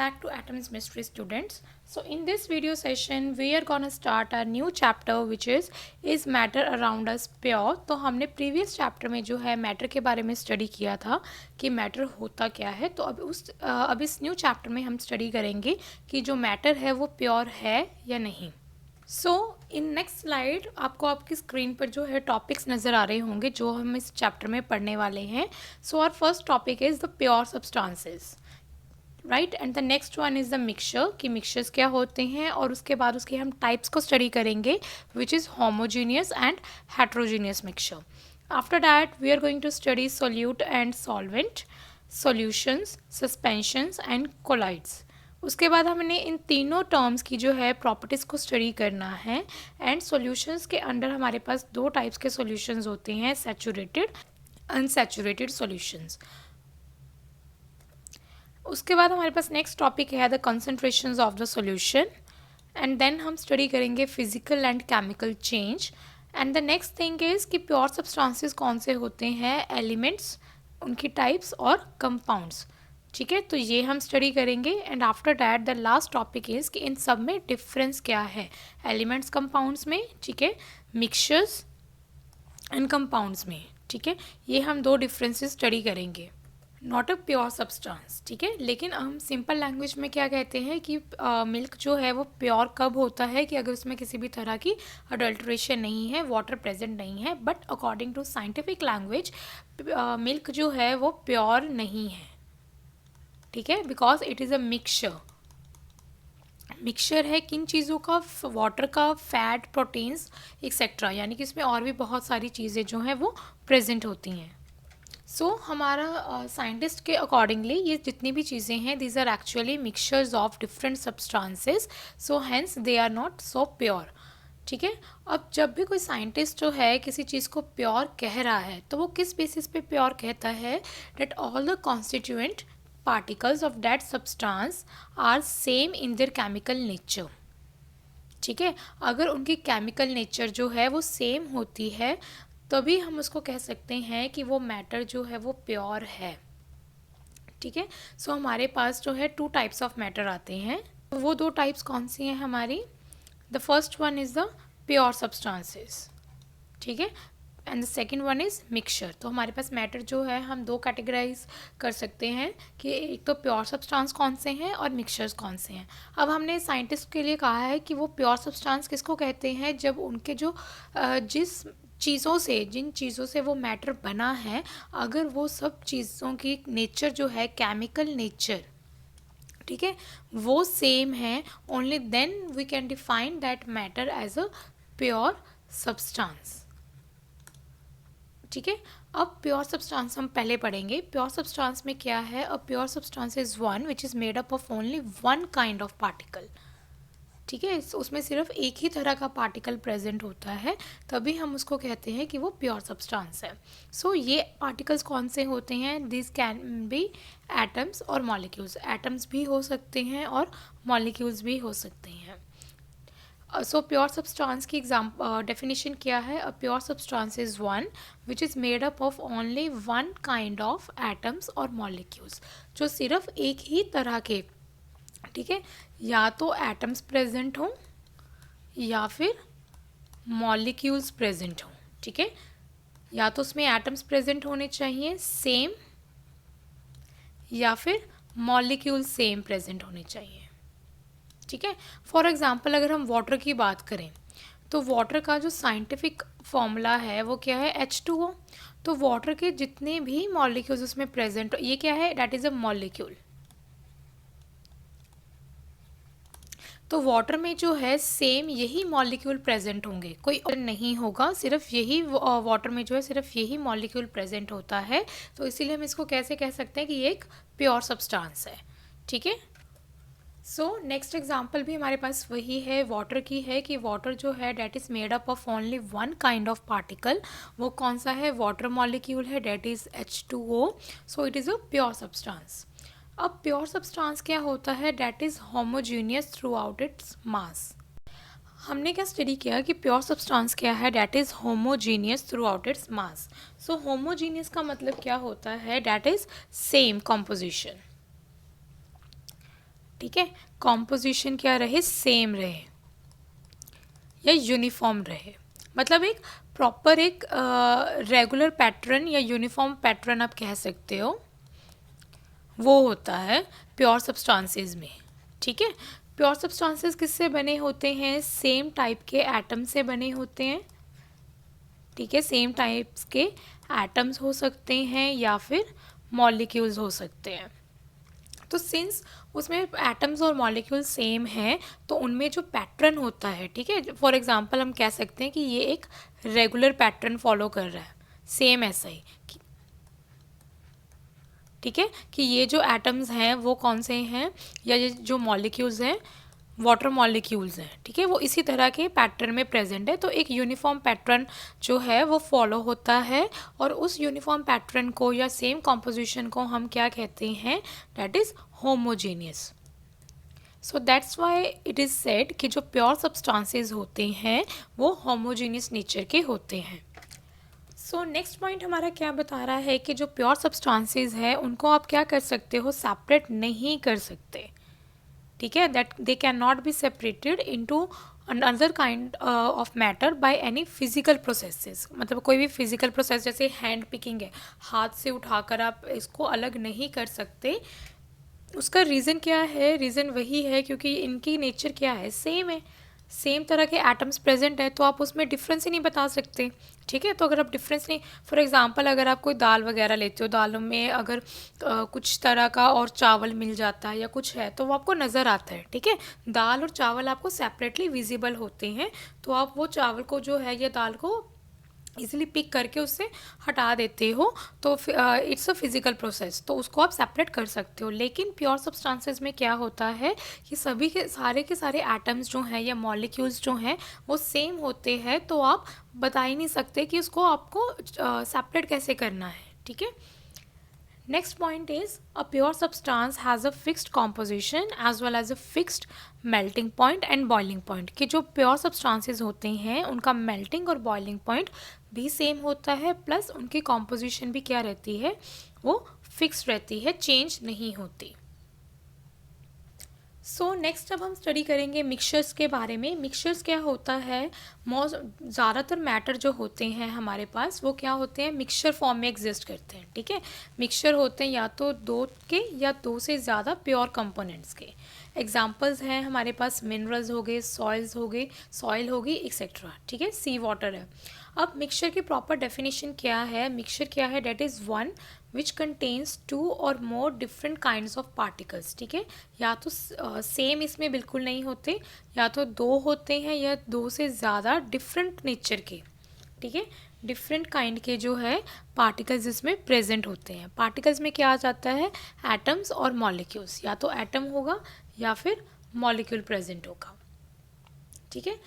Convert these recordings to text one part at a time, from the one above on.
back to Atoms Mystery students. So in this video session we are gonna start a new chapter which is matter around us pure. तो हमने previous chapter में जो है matter के बारे में study किया था कि मैटर होता क्या है. तो अब इस न्यू चैप्टर में हम स्टडी करेंगे कि जो मैटर है वो प्योर है या नहीं. सो इन नेक्स्ट स्लाइड आपको आपकी स्क्रीन पर जो है टॉपिक्स नज़र आ रहे होंगे जो हम इस चैप्टर में पढ़ने वाले हैं. So our first topic is the pure substances, right, and the next one is the mixture कि मिक्सचर्स क्या होते हैं, और उसके बाद उसके हम टाइप्स को स्टडी करेंगे which is homogeneous and heterogeneous mixture. After that we are going to study solute and solvent, solutions, suspensions and colloids. उसके बाद हमने इन तीनों टर्म्स की जो है प्रॉपर्टीज़ को स्टडी करना है. एंड सॉल्यूशंस के अंडर हमारे पास दो टाइप्स के सॉल्यूशंस होते हैं, सैचुरेटेड, अनसैचुरेटेड सॉल्यूशंस. उसके बाद हमारे पास नेक्स्ट टॉपिक है the concentrations of the solution, and then हम स्टडी करेंगे physical and chemical change. And the next thing is कि प्योर सब्सटेंसेस कौन से होते हैं, एलिमेंट्स, उनकी टाइप्स और कंपाउंड्स. ठीक है, तो ये हम स्टडी करेंगे. And after that the last topic is कि इन सब में डिफरेंस क्या है, एलिमेंट्स कंपाउंड्स में, ठीक है, मिक्सचर्स एंड कंपाउंड्स में. ठीक है, ये हम दो डिफरेंसेस स्टडी करेंगे. नॉट अ प्योर सब्सटेंस, ठीक है. लेकिन हम सिंपल लैंग्वेज में क्या कहते हैं कि मिल्क जो है वो प्योर कब होता है कि अगर उसमें किसी भी तरह की अडल्ट्रेशन नहीं है, वाटर प्रेजेंट नहीं है. But according to scientific language milk जो है वो प्योर नहीं है, ठीक है, because it is a mixture. Mixture है किन चीज़ों का, वाटर का, फैट, प्रोटीन्स एक्सेट्रा, यानी कि इसमें और भी बहुत सारी चीज़ें जो हैं वो प्रेजेंट होती हैं. सो हमारा साइंटिस्ट के अकॉर्डिंगली ये जितनी भी चीज़ें हैं these are actually mixtures of different substances, so hence they are not so pure. ठीक है, अब जब भी कोई साइंटिस्ट जो है किसी चीज़ को प्योर कह रहा है तो वो किस बेसिस पे प्योर कहता है, that all the constituent particles of that substance are same in their chemical nature. ठीक है, अगर उनकी केमिकल नेचर जो है वो सेम होती है तभी हम उसको कह सकते हैं कि वो मैटर जो है वो प्योर है. ठीक है, सो हमारे पास जो है टू टाइप्स ऑफ मैटर आते हैं. वो दो टाइप्स कौन सी हैं हमारी, the first one is the pure substances, ठीक है, and the second one is mixture. तो हमारे पास मैटर जो है हम दो कैटेगराइज कर सकते हैं कि एक तो प्योर सब्सटेंस कौन से हैं और मिक्सचर्स कौन से हैं. अब हमने साइंटिस्ट के लिए कहा है कि वो प्योर सब्सटेंस किसको कहते हैं, जब उनके जो जिस चीज़ों से, जिन चीज़ों से वो मैटर बना है, अगर वो सब चीज़ों की नेचर जो है, केमिकल नेचर, ठीक है, वो सेम है, only then we can define that matter as a pure substance. ठीक है, अब प्योर सब्सटेंस हम पहले पढ़ेंगे. प्योर सब्सटेंस में क्या है, अ pure substance is one which is made up of only one kind of particle. ठीक है, उसमें सिर्फ एक ही तरह का पार्टिकल प्रेजेंट होता है, तभी हम उसको कहते हैं कि वो प्योर सब्सटेंस है. सो ये पार्टिकल्स कौन से होते हैं, दिस कैन बी एटम्स और मॉलिक्यूल्स. एटम्स भी हो सकते हैं और मॉलिक्यूल्स भी हो सकते हैं. सो प्योर सब्सटेंस की डेफिनेशन क्या है, अ pure substance is one which is made up of only one kind of atoms और मॉलिक्यूल्स, जो सिर्फ एक ही तरह के, ठीक है, या तो एटम्स प्रेजेंट हों या फिर मॉलिक्यूल्स प्रेजेंट हों. ठीक है, या तो उसमें एटम्स प्रेजेंट होने चाहिए सेम, या फिर मॉलिक्यूल सेम प्रेजेंट होने चाहिए. ठीक है, फॉर एग्जांपल अगर हम वाटर की बात करें तो वाटर का जो साइंटिफिक फॉर्मूला है वो क्या है, H2O. तो वाटर के जितने भी मॉलिक्यूल्स उसमें प्रेजेंट, ये क्या है, दैट इज़ अ मॉलिक्यूल. तो वाटर में जो है सेम यही मॉलिक्यूल प्रेजेंट होंगे, कोई और नहीं होगा, सिर्फ यही वाटर में जो है सिर्फ यही मॉलिक्यूल प्रेजेंट होता है. तो इसीलिए हम इसको कैसे कह सकते हैं कि ये एक प्योर सब्सटेंस है. ठीक है, सो नेक्स्ट एग्जाम्पल भी हमारे पास वही है, वाटर की है, कि वाटर जो है that is made up of only one kind of particle. वो कौन सा है, वाटर मॉलिक्यूल है, that is H2O. So it is a pure substance. अब प्योर सब्सटेंस क्या होता है, that is homogeneous through out its mass. हमने क्या स्टडी किया कि प्योर सब्सटेंस क्या है, that is homogeneous through out its mass. So homogeneous का मतलब क्या होता है, डैट इज़ सेम कॉम्पोजिशन. ठीक है, कॉम्पोजिशन क्या रहे, सेम रहे या यूनिफॉर्म रहे, मतलब एक प्रॉपर एक रेगुलर पैटर्न या यूनिफॉर्म पैटर्न आप कह सकते हो, वो होता है प्योर सब्सटेंसेस में। ठीक है, प्योर सब्सटेंसेस किससे बने होते हैं, सेम टाइप के एटम से बने होते हैं। ठीक है, सेम टाइप्स के एटम्स हो सकते हैं या फिर मॉलिक्यूल्स हो सकते हैं। तो सिंस उसमें एटम्स और मॉलिक्यूल सेम हैं तो उनमें जो पैटर्न होता है, ठीक है, फॉर एग्जांपल हम कह सकते हैं कि ये एक रेगुलर पैटर्न फॉलो कर रहा है, सेम ऐसा ही ठीक है, कि ये जो एटम्स हैं वो कौन से हैं, या ये जो मॉलिक्यूल्स हैं वाटर मॉलिक्यूल्स हैं, ठीक है, वो इसी तरह के पैटर्न में प्रेजेंट है। तो एक यूनिफॉर्म पैटर्न जो है वो फॉलो होता है, और उस यूनिफॉर्म पैटर्न को या सेम कॉम्पोजिशन को हम क्या कहते हैं, that is homogeneous. So that's why it is said कि जो प्योर सब्सटेंसेस होते हैं वो होमोजेनियस नेचर के होते हैं। सो नेक्स्ट पॉइंट हमारा क्या बता रहा है कि जो प्योर सब्सटेंसेस है उनको आप क्या कर सकते हो, सेपरेट नहीं कर सकते। ठीक है, that they can not be separated into another kind of matter by any physical processes. मतलब कोई भी फिजिकल प्रोसेस, जैसे हैंड पिकिंग है, हाथ से उठाकर आप इसको अलग नहीं कर सकते। उसका रीज़न क्या है, रीज़न वही है क्योंकि इनकी नेचर क्या है, सेम है, सेम तरह के एटम्स प्रेजेंट है, तो आप उसमें डिफरेंस ही नहीं बता सकते। ठीक है, तो अगर आप डिफरेंस नहीं, फॉर एग्जांपल अगर आप कोई दाल वगैरह लेते हो, दालों में अगर कुछ तरह का और चावल मिल जाता है या कुछ है तो वो आपको नज़र आता है। ठीक है, दाल और चावल आपको सेपरेटली विजिबल होते हैं, तो आप वो चावल को जो है या दाल को इजीली पिक करके उससे हटा देते हो, तो इट्स अ फिजिकल प्रोसेस, तो उसको आप सेपरेट कर सकते हो। लेकिन प्योर सब्सटेंसेस में क्या होता है कि सभी के सारे एटम्स जो हैं या मॉलिक्यूल्स जो हैं वो सेम होते हैं, तो आप बता ही नहीं सकते कि उसको आपको सेपरेट कैसे करना है। ठीक है, next point is a pure substance has a fixed composition as well as a fixed melting point and boiling point। कि जो pure substances होते हैं उनका melting और boiling point भी सेम होता है, प्लस उनकी composition भी क्या रहती है, वो फिक्स रहती है, चेंज नहीं होती। सो नेक्स्ट अब हम स्टडी करेंगे मिक्सचर्स के बारे में। मिक्सचर्स क्या होता है, ज़्यादातर मैटर जो होते हैं हमारे पास वो क्या होते हैं, मिक्सचर फॉर्म में एग्जिस्ट करते हैं। ठीक है, मिक्सचर होते हैं या तो दो के या दो से ज़्यादा प्योर कंपोनेंट्स के। एग्जांपल्स हैं हमारे पास, मिनरल्स हो गए, सॉइल्स हो गए, सॉइल होगी एक्सेट्रा। ठीक है, सी वाटर है। अब मिक्सचर की प्रॉपर डेफिनेशन क्या है, मिक्सचर क्या है, that is one which contains two और more different kinds of particles. ठीक है, या तो सेम इसमें बिल्कुल नहीं होते, या तो दो होते हैं या दो से ज़्यादा डिफरेंट नेचर के, ठीक है, डिफरेंट काइंड के जो है पार्टिकल्स इसमें प्रेजेंट होते हैं। पार्टिकल्स में क्या आ जाता है, एटम्स और मॉलिक्यूल्स, या तो एटम होगा या फिर मॉलिक्यूल प्रेजेंट होगा। ठीक है,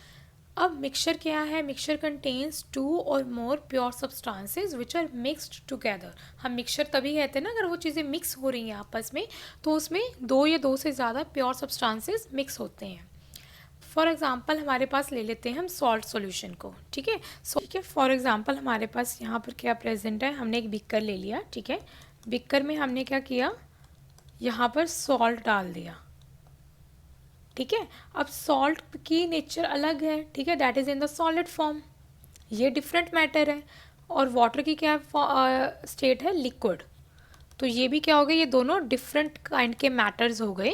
अब मिक्सचर क्या है, मिक्सचर कंटेन्स टू और more pure substances which are mixed together. हम मिक्सचर तभी कहते हैं ना अगर वो चीज़ें मिक्स हो रही हैं आपस में, तो उसमें दो या दो से ज़्यादा प्योर सब्सटेंसेस मिक्स होते हैं। फॉर एग्जांपल हमारे पास ले लेते हैं हम सॉल्ट सॉल्यूशन को। ठीक है, ठीक है, फॉर एग्जांपल हमारे पास यहाँ पर क्या प्रेजेंट है, हमने एक बिकर ले लिया। ठीक है, बिकर में हमने क्या किया, यहाँ पर सॉल्ट डाल दिया। ठीक है, अब सॉल्ट की नेचर अलग है, ठीक है, that is in the solid form, ये डिफरेंट मैटर है। और वाटर की क्या स्टेट है, लिक्विड, तो ये भी क्या हो गए, ये दोनों डिफरेंट काइंड के मैटर्स हो गए,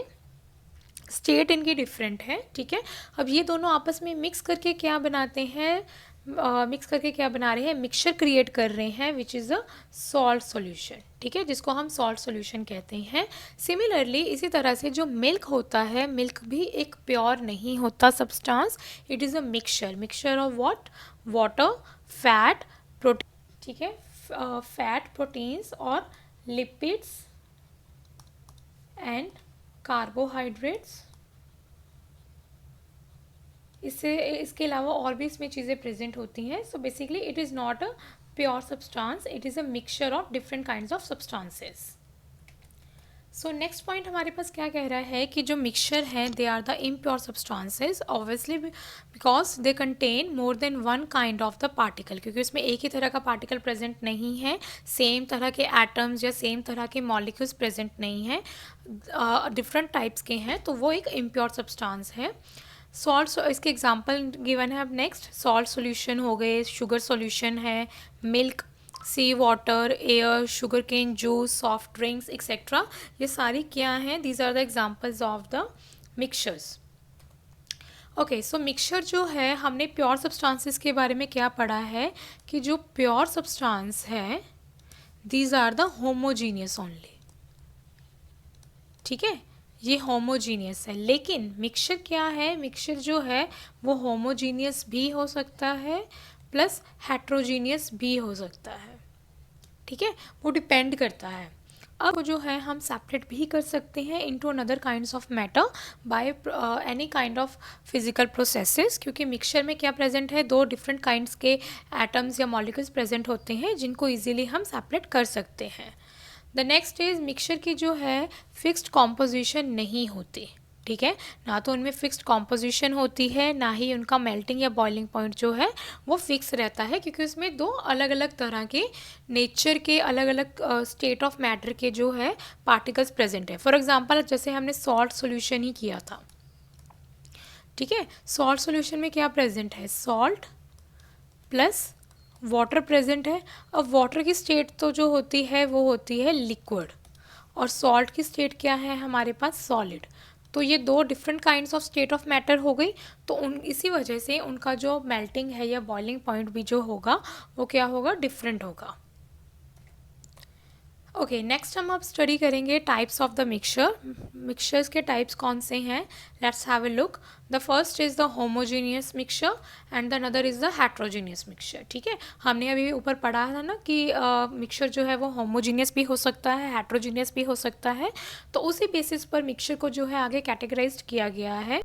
स्टेट इनकी डिफरेंट है। ठीक है, अब ये दोनों आपस में मिक्स करके क्या बनाते हैं, मिक्स करके क्या बना रहे हैं, मिक्सचर क्रिएट कर रहे हैं which is a salt solution. ठीक है, जिसको हम सॉल्ट सॉल्यूशन कहते हैं। सिमिलरली इसी तरह से जो मिल्क होता है, मिल्क भी एक प्योर नहीं होता substance, it is a mixture, mixture of what, water, fat, protein. ठीक है, फैट, प्रोटीन्स और लिपिड्स एंड कार्बोहाइड्रेट्स, इसके अलावा और भी इसमें चीज़ें प्रेजेंट होती हैं। So basically it is not a pure substance, it is a mixture of different kinds of substances. So next point हमारे पास क्या कह रहा है कि जो मिक्सचर है they are the impure substances obviously because they contain more than one kind of the particle, क्योंकि उसमें एक ही तरह का पार्टिकल प्रेजेंट नहीं है, सेम तरह के एटम्स या सेम तरह के मॉलिक्यूल्स प्रेजेंट नहीं है, डिफरेंट टाइप्स के हैं, तो वो एक इम्प्योर सब्सटेंस है। सॉल्ट, इसके एग्जांपल गिवन है। अब नेक्स्ट सॉल्ट सॉल्यूशन हो गए, शुगर सॉल्यूशन है, milk, sea water, air, sugarcane juice, soft drinks etcetera, ये सारी क्या हैं, these are the examples of the mixtures. Okay, so mixture जो है, हमने प्योर सब्सटेंसेस के बारे में क्या पढ़ा है कि जो प्योर सब्सटेंस है these are the homogeneous only, ठीक है, ये होमोजीनियस है। लेकिन मिक्सचर क्या है, मिक्सचर जो है वो होमोजीनियस भी हो सकता है प्लस हेट्रोजीनियस भी हो सकता है, ठीक है, वो डिपेंड करता है। अब जो है हम सेपरेट भी कर सकते हैं into another kinds of matter bye any kind of physical processes, क्योंकि मिक्सचर में क्या प्रेजेंट है, दो डिफरेंट काइंड्स के एटम्स या मॉलिक्यूल्स प्रेजेंट होते हैं जिनको इजीली हम सेपरेट कर सकते हैं। द नेक्स्ट इज मिक्सचर की जो है फिक्स्ड कॉम्पोजिशन नहीं होती, ठीक है, ना तो उनमें फिक्स्ड कॉम्पोजिशन होती है, ना ही उनका मेल्टिंग या बॉइलिंग पॉइंट जो है वो फिक्स रहता है, क्योंकि उसमें दो अलग अलग तरह के नेचर के अलग अलग स्टेट ऑफ मैटर के जो है पार्टिकल्स प्रेजेंट है। फॉर एग्जांपल जैसे हमने सॉल्ट सॉल्यूशन ही किया था, ठीक है, सॉल्ट सॉल्यूशन में क्या प्रेजेंट है, सॉल्ट प्लस वाटर प्रेजेंट है। अब वाटर की स्टेट तो जो होती है वो होती है लिक्विड, और सॉल्ट की स्टेट क्या है हमारे पास, सॉलिड। तो ये दो different kinds of state of matter हो गई, तो उन इसी वजह से उनका जो मेल्टिंग है या बॉइलिंग पॉइंट भी जो होगा वो क्या होगा, डिफरेंट होगा। ओके, नेक्स्ट हम अब स्टडी करेंगे types of the mixture. Mixtures के टाइप्स कौन से हैं, let's have a look. The first is the homogeneous mixture and the another is the heterogeneous mixture, ठीक है, हमने अभी ऊपर पढ़ा था ना कि मिक्सचर जो है वो होमोजीनियस भी हो सकता है, हेट्रोजीनियस भी हो सकता है, तो उसी बेसिस पर मिक्सचर को जो है आगे कैटेगराइज्ड किया गया है।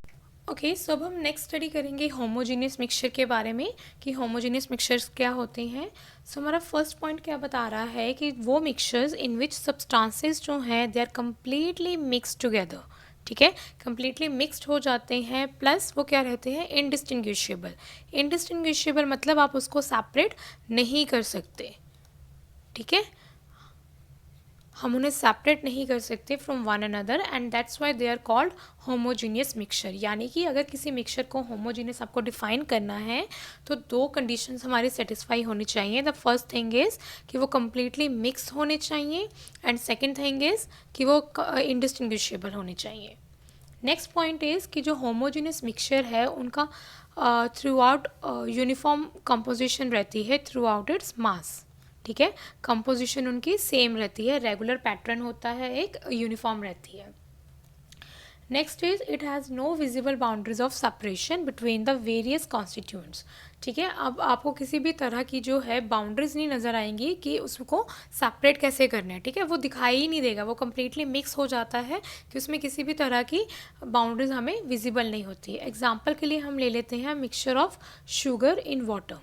ओके, सो अब हम नेक्स्ट स्टडी करेंगे होमोजीनियस मिक्सचर के बारे में कि होमोजीनियस मिक्सचर्स क्या होते हैं। सो हमारा फर्स्ट पॉइंट क्या बता रहा है कि वो मिक्सचर्स इन विच सब्सटेंसेस जो हैं they are completely mix together, ठीक है, कम्प्लीटली मिक्सड हो जाते हैं, प्लस वो क्या रहते हैं, इनडिस्टिंग्विशेबल। इनडिस्टिंग्विशेबल मतलब आप उसको सेपरेट नहीं कर सकते, ठीक है, हम उन्हें सेपरेट नहीं कर सकते from one another, and that's why they are called homogeneous mixture. यानी कि अगर किसी मिक्सचर को होमोजीनियस आपको डिफाइन करना है तो दो कंडीशंस हमारी सेटिस्फाई होनी चाहिए। द फर्स्ट थिंग इज़ कि वो कम्प्लीटली मिक्स होने चाहिए, एंड सेकेंड थिंग इज़ कि वो इनडिस्टिंग्विशेबल होने चाहिए। नेक्स्ट पॉइंट इज़ कि जो होमोजीनियस मिक्सचर है उनका थ्रू आउट यूनिफॉर्म कंपोजिशन रहती है थ्रू आउट इट्स मास, ठीक है, कंपोजिशन उनकी सेम रहती है, रेगुलर पैटर्न होता है, एक यूनिफॉर्म रहती है। Next is it has no visible boundaries of separation between the various constituents, ठीक है, अब आपको किसी भी तरह की जो है बाउंड्रीज नहीं नज़र आएंगी कि उसको सेपरेट कैसे करना है, ठीक है, वो दिखाई ही नहीं देगा, वो कम्प्लीटली मिक्स हो जाता है कि उसमें किसी भी तरह की बाउंड्रीज हमें विजिबल नहीं होती है। एग्जाम्पल के लिए हम ले लेते हैं mixture of sugar in water,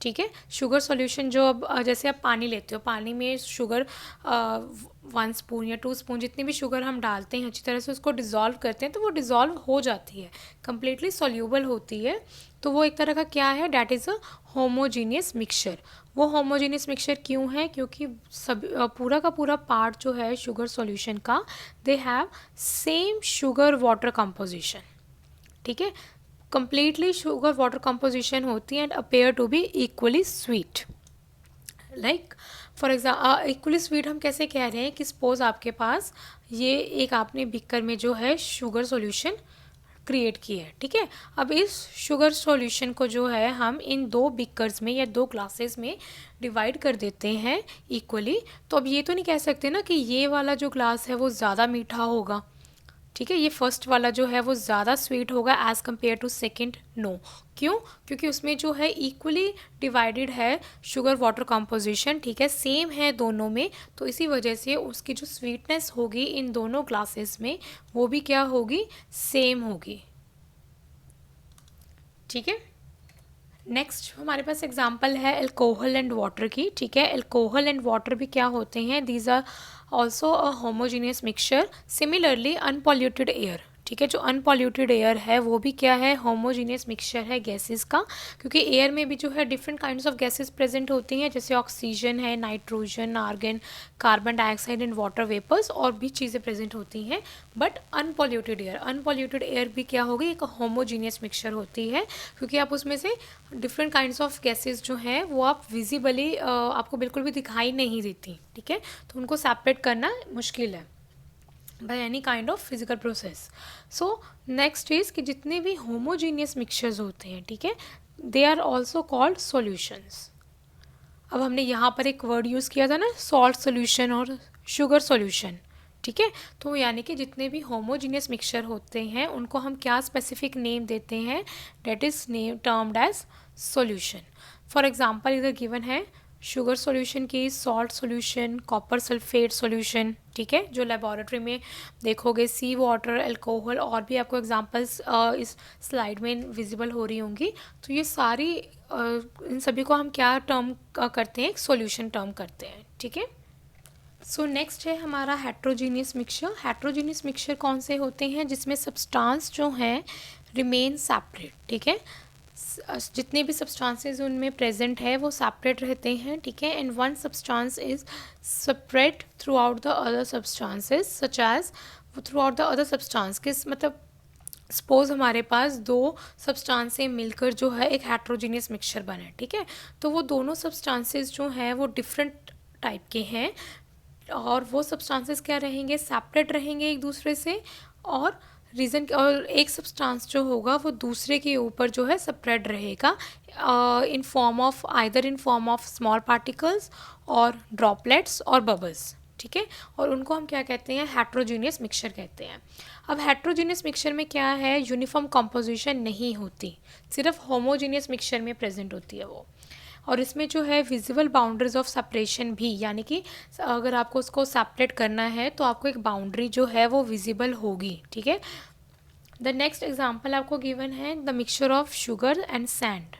ठीक है, शुगर सॉल्यूशन जो अब जैसे आप पानी लेते हो, पानी में शुगर 1 स्पून या 2 स्पून जितनी भी शुगर हम डालते हैं अच्छी तरह से उसको डिज़ोल्व करते हैं तो वो डिज़ोल्व हो जाती है, कम्प्लीटली सॉल्यूबल होती है, तो वो एक तरह का क्या है, that is a homogeneous mixture. वो होमोजीनियस मिक्सचर क्यों है, क्योंकि सब पूरा का पूरा पार्ट जो है शुगर सॉल्यूशन का they have same sugar water composition, ठीक है, completely sugar water composition होती है and appear to be equally sweet, like for example equally sweet हम कैसे कह रहे हैं कि सपोज आपके पास ये एक आपने बीकर में जो है शुगर सॉल्यूशन क्रिएट की है, ठीक है, अब इस शुगर सॉल्यूशन को जो है हम इन दो बीकर्स में या दो ग्लासेस में डिवाइड कर देते हैं इक्वली, तो अब ये तो नहीं कह सकते ना कि ये वाला जो ग्लास है वो ज़्यादा मीठा होगा, ठीक है, ये फर्स्ट वाला जो है वो ज़्यादा स्वीट होगा as compare to second, no, क्यों, क्योंकि उसमें जो है इक्वली डिवाइडेड है शुगर वाटर कंपोजिशन, ठीक है, सेम है दोनों में, तो इसी वजह से उसकी जो स्वीटनेस होगी इन दोनों ग्लासेस में वो भी क्या होगी, सेम होगी, ठीक है। नेक्स्ट हमारे पास एग्जांपल है अल्कोहल एंड वाटर की, ठीक है। अल्कोहल एंड वाटर भी क्या होते हैं, these are also a homogeneous mixture. Similarly unpolluted air, ठीक है, जो अनपॉल्यूटेड एयर है वो भी क्या है, होमोजीनियस मिक्सचर है गैसेस का, क्योंकि एयर में भी जो है different kinds of gases present होती हैं, जैसे ऑक्सीजन है, nitrogen, argon, carbon dioxide and water vapours, और भी चीज़ें प्रेजेंट होती हैं। बट अनपॉल्यूटेड एयर भी क्या होगी, एक होमोजीनियस मिक्सचर होती है, क्योंकि आप उसमें से डिफरेंट काइंड्स ऑफ गैसेस जो हैं वो आप विजिबली आपको बिल्कुल भी दिखाई नहीं देती, ठीक है, तो उनको सेपरेट करना मुश्किल है by any kind of physical process. So next is कि जितने भी होमोजीनियस मिक्सचर्स होते हैं, ठीक है, they are also called solutions. अब हमने यहाँ पर एक वर्ड यूज़ किया था ना, सॉल्ट सॉल्यूशन और शुगर सॉल्यूशन, ठीक है, तो यानी कि जितने भी होमोजीनियस मिक्सचर होते हैं उनको हम क्या स्पेसिफिक नेम देते हैं, that is name termed as solution. For example इधर गिवन है शुगर सॉल्यूशन की salt solution, copper sulphate solution, ठीक है, जो लेबोरेटरी में देखोगे सी वाटर, अल्कोहल, और भी आपको एग्जांपल्स इस स्लाइड में विजिबल हो रही होंगी। तो ये सारी इन सभी को हम क्या टर्म करते हैं, एक सॉल्यूशन टर्म करते हैं, ठीक है। सो नेक्स्ट है हमारा हेट्रोजीनियस मिक्सचर। हेट्रोजीनियस मिक्सचर कौन से होते हैं, जिसमें सब्सटेंस जो हैं रिमेन सेपरेट, ठीक है, जितने भी सब्सटेंसेस उनमें प्रेजेंट है वो सेपरेट रहते हैं, ठीक है, and one substance is separate throughout the other substances such as, throughout the other substance किस मतलब सपोज हमारे पास दो सब्सटेंसें मिलकर जो है एक हेट्रोजीनियस मिक्सचर बने, ठीक है, तो वो दोनों सब्सटेंसेस जो हैं वो डिफरेंट टाइप के हैं, और वो सब्सटेंसेस क्या रहेंगे, सेपरेट रहेंगे एक दूसरे से, और रीज़न और एक सब्सटेंस जो होगा वो दूसरे के ऊपर जो है स्प्रेड रहेगा in form of either in form of small particles और ड्रॉपलेट्स और बबल्स, ठीक है, और उनको हम क्या कहते हैं, हेट्रोजीनियस मिक्सचर कहते हैं। अब हेट्रोजीनियस मिक्सचर में क्या है, यूनिफॉर्म कंपोजिशन नहीं होती, सिर्फ होमोजीनियस मिक्सचर में प्रेजेंट होती है वो, और इसमें जो है विजिबल बाउंड्रीज ऑफ सेपरेशन भी, यानी कि अगर आपको उसको सेपरेट करना है तो आपको एक बाउंड्री जो है वो विजिबल होगी, ठीक है। द नेक्स्ट एग्जांपल आपको गिवन है the mixture of sugar and sand,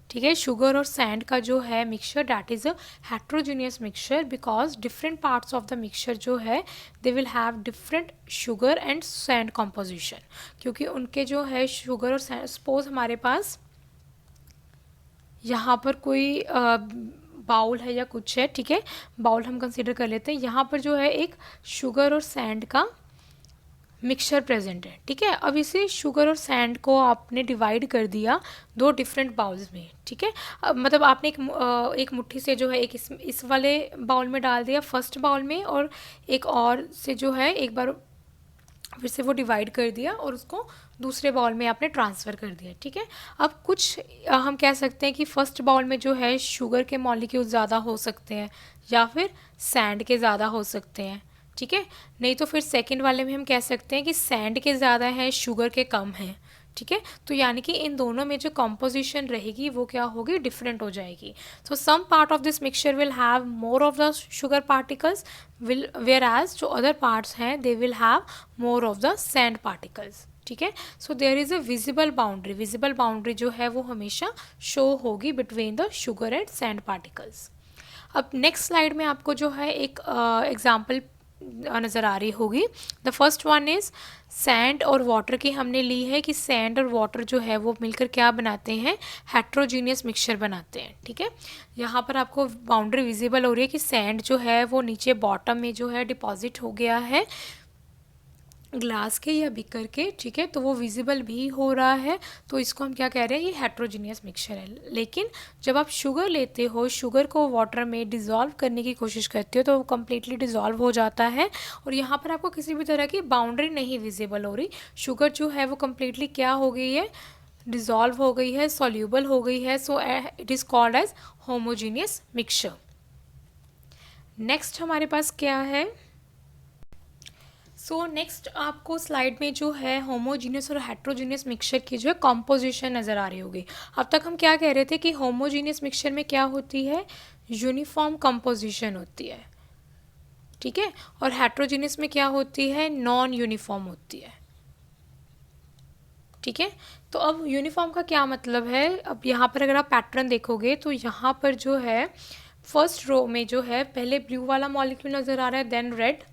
ठीक है, शुगर और सैंड का जो है mixture that is a heterogeneous mixture, because different parts of the mixture जो है दे will have different sugar and sand composition, क्योंकि उनके जो है शुगर और सैंड, सपोज हमारे पास यहाँ पर कोई बाउल है या कुछ है, ठीक है, बाउल हम कंसीडर कर लेते हैं, यहाँ पर जो है एक शुगर और सैंड का मिक्सचर प्रेजेंट है, ठीक है। अब इसे शुगर और सैंड को आपने डिवाइड कर दिया दो डिफरेंट बाउल्स में, ठीक है, मतलब आपने एक मुट्ठी से जो है एक इस वाले बाउल में डाल दिया फर्स्ट बाउल में, और एक और से जो है एक बार फिर से वो डिवाइड कर दिया और उसको दूसरे बाउल में आपने ट्रांसफ़र कर दिया, ठीक है। अब कुछ हम कह सकते हैं कि फर्स्ट बाउल में जो है शुगर के मॉलिक्यूल ज़्यादा हो सकते हैं या फिर सैंड के ज़्यादा हो सकते हैं, ठीक है, नहीं तो फिर सेकंड वाले में हम कह सकते हैं कि सैंड के ज़्यादा हैं, शुगर के कम हैं, ठीक है, तो यानी कि इन दोनों में जो कॉम्पोजिशन रहेगी वो क्या होगी, डिफरेंट हो जाएगी। So some part of this mixture will have more of the sugar particles will whereas जो अदर पार्ट्स हैं they will have more of the sand particles, ठीक है। So there is a visible boundary जो है वो हमेशा show होगी between the sugar and sand particles. अब नेक्स्ट स्लाइड में आपको जो है एक एग्जाम्पल नज़र आ रही होगी। The first one is sand और वाटर की हमने ली है कि सैंड और वाटर जो है वो मिलकर क्या बनाते हैं, हेट्रोजीनियस मिक्सचर बनाते हैं, ठीक है। यहाँ पर आपको बाउंड्री विजिबल हो रही है कि सैंड जो है वो नीचे बॉटम में जो है डिपॉजिट हो गया है ग्लास के या बिकर के, ठीक है, तो वो विजिबल भी हो रहा है, तो इसको हम क्या कह रहे हैं, ये हेट्रोजीनियस मिक्सचर है। लेकिन जब आप शुगर लेते हो, शुगर को वाटर में डिज़ोल्व करने की कोशिश करते हो तो वो कम्प्लीटली डिज़ोल्व हो जाता है, और यहाँ पर आपको किसी भी तरह की बाउंड्री नहीं विजिबल हो रही, शुगर जो है वो कम्प्लीटली क्या हो गई है, डिज़ोल्व हो गई है, सॉल्यूबल हो गई है, so it is called as homogeneous mixture. Next हमारे पास क्या है, सो नेक्स्ट आपको स्लाइड में जो है होमोजीनियस और हेट्रोजीनियस मिक्सचर की जो है कॉम्पोजिशन नज़र आ रही होगी। अब तक हम क्या कह रहे थे कि होमोजीनियस मिक्सचर में क्या होती है, यूनिफॉर्म कंपोजिशन होती है, ठीक है, और हेट्रोजीनियस में क्या होती है, नॉन यूनिफॉर्म होती है, ठीक है। तो अब यूनिफॉर्म का क्या मतलब है, अब यहाँ पर अगर आप पैटर्न देखोगे तो यहाँ पर जो है फर्स्ट रो में जो है पहले ब्लू वाला मॉलिक्यूल नज़र आ रहा है, then red,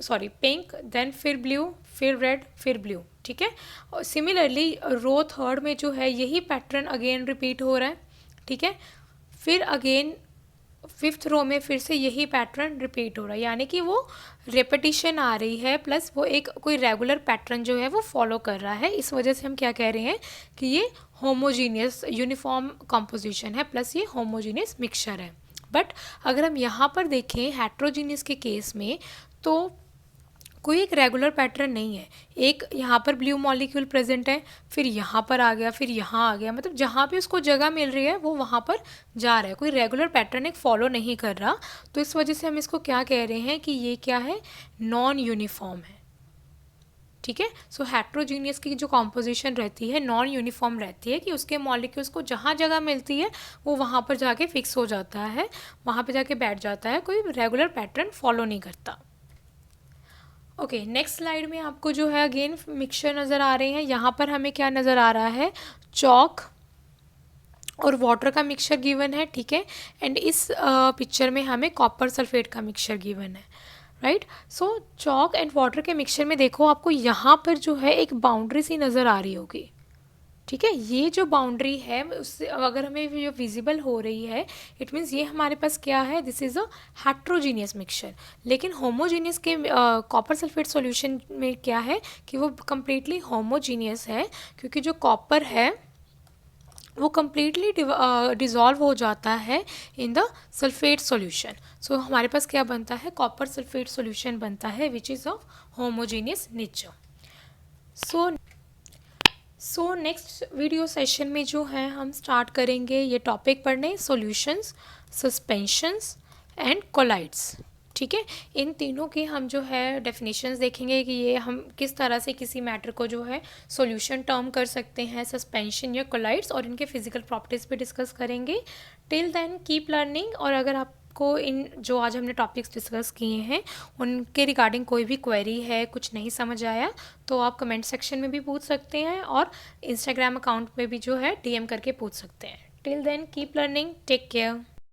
sorry pink, then फिर ब्लू, फिर रेड, फिर ब्लू, ठीक है। और सिमिलरली रो थर्ड में जो है यही पैटर्न अगेन रिपीट हो रहा है, ठीक है। फिर अगेन फिफ्थ रो में फिर से यही पैटर्न रिपीट हो रहा है, यानी कि वो रेपिटिशन आ रही है प्लस वो एक कोई रेगुलर पैटर्न जो है वो फॉलो कर रहा है। इस वजह से हम क्या कह रहे हैं कि ये होमोजीनियस यूनिफॉर्म कंपोजिशन है प्लस ये होमोजीनियस मिक्सचर है। बट अगर हम यहाँ पर देखें हेट्रोजीनियस के केस में तो कोई एक रेगुलर पैटर्न नहीं है। एक यहाँ पर ब्लू मॉलिक्यूल प्रेजेंट है, फिर यहाँ पर आ गया, फिर यहाँ आ गया, मतलब जहाँ भी उसको जगह मिल रही है वो वहाँ पर जा रहा है, कोई रेगुलर पैटर्न एक फॉलो नहीं कर रहा। तो इस वजह से हम इसको क्या कह रहे हैं कि ये क्या है, नॉन यूनिफॉर्म है, ठीक है। सो हेट्रोजीनियस की जो कॉम्पोजिशन रहती है नॉन यूनिफॉर्म रहती है कि उसके मॉलिक्यूल्स को जहाँ जगह मिलती है वो वहाँ पर जाके फिक्स हो जाता है, वहाँ पर जाके बैठ जाता है, कोई रेगुलर पैटर्न फॉलो नहीं करता। ओके, नेक्स्ट स्लाइड में आपको जो है अगेन मिक्सचर नज़र आ रहे हैं। यहाँ पर हमें क्या नज़र आ रहा है, चॉक और वाटर का मिक्सचर गिवन है, ठीक है। एंड इस पिक्चर में हमें कॉपर सल्फेट का मिक्सचर गिवन है, right. So chalk and water के मिक्सचर में देखो आपको यहाँ पर जो है एक बाउंड्री सी नज़र आ रही होगी, ठीक है। ये जो बाउंड्री है उससे अगर हमें जो विजिबल हो रही है इट मीन्स ये हमारे पास क्या है, this is a heterogeneous mixture. लेकिन होमोजीनियस के कॉपर सल्फेट सॉल्यूशन में क्या है कि वो कम्प्लीटली होमोजीनियस है, क्योंकि जो कॉपर है वो कम्प्लीटली डिज़ोल्व हो जाता है इन द सल्फेट सॉल्यूशन। सो हमारे पास क्या बनता है, कॉपर सल्फेट सॉल्यूशन बनता है which is of homogeneous nature. So next video session में जो है हम स्टार्ट करेंगे ये टॉपिक पढ़ने, सॉल्यूशंस, सस्पेंशंस एंड कोलाइड्स, ठीक है। इन तीनों के हम जो है डेफिनेशंस देखेंगे कि ये हम किस तरह से किसी मैटर को जो है सॉल्यूशन टर्म कर सकते हैं, सस्पेंशन या कोलाइड्स, और इनके फिजिकल प्रॉपर्टीज़ पे डिस्कस करेंगे। Till then keep learning. और अगर आपको इन जो आज हमने टॉपिक्स डिस्कस किए हैं उनके रिगार्डिंग कोई भी क्वेरी है, कुछ नहीं समझ आया, तो आप कमेंट सेक्शन में भी पूछ सकते हैं और इंस्टाग्राम अकाउंट में भी जो है DM करके पूछ सकते हैं। Till then keep learning, take care.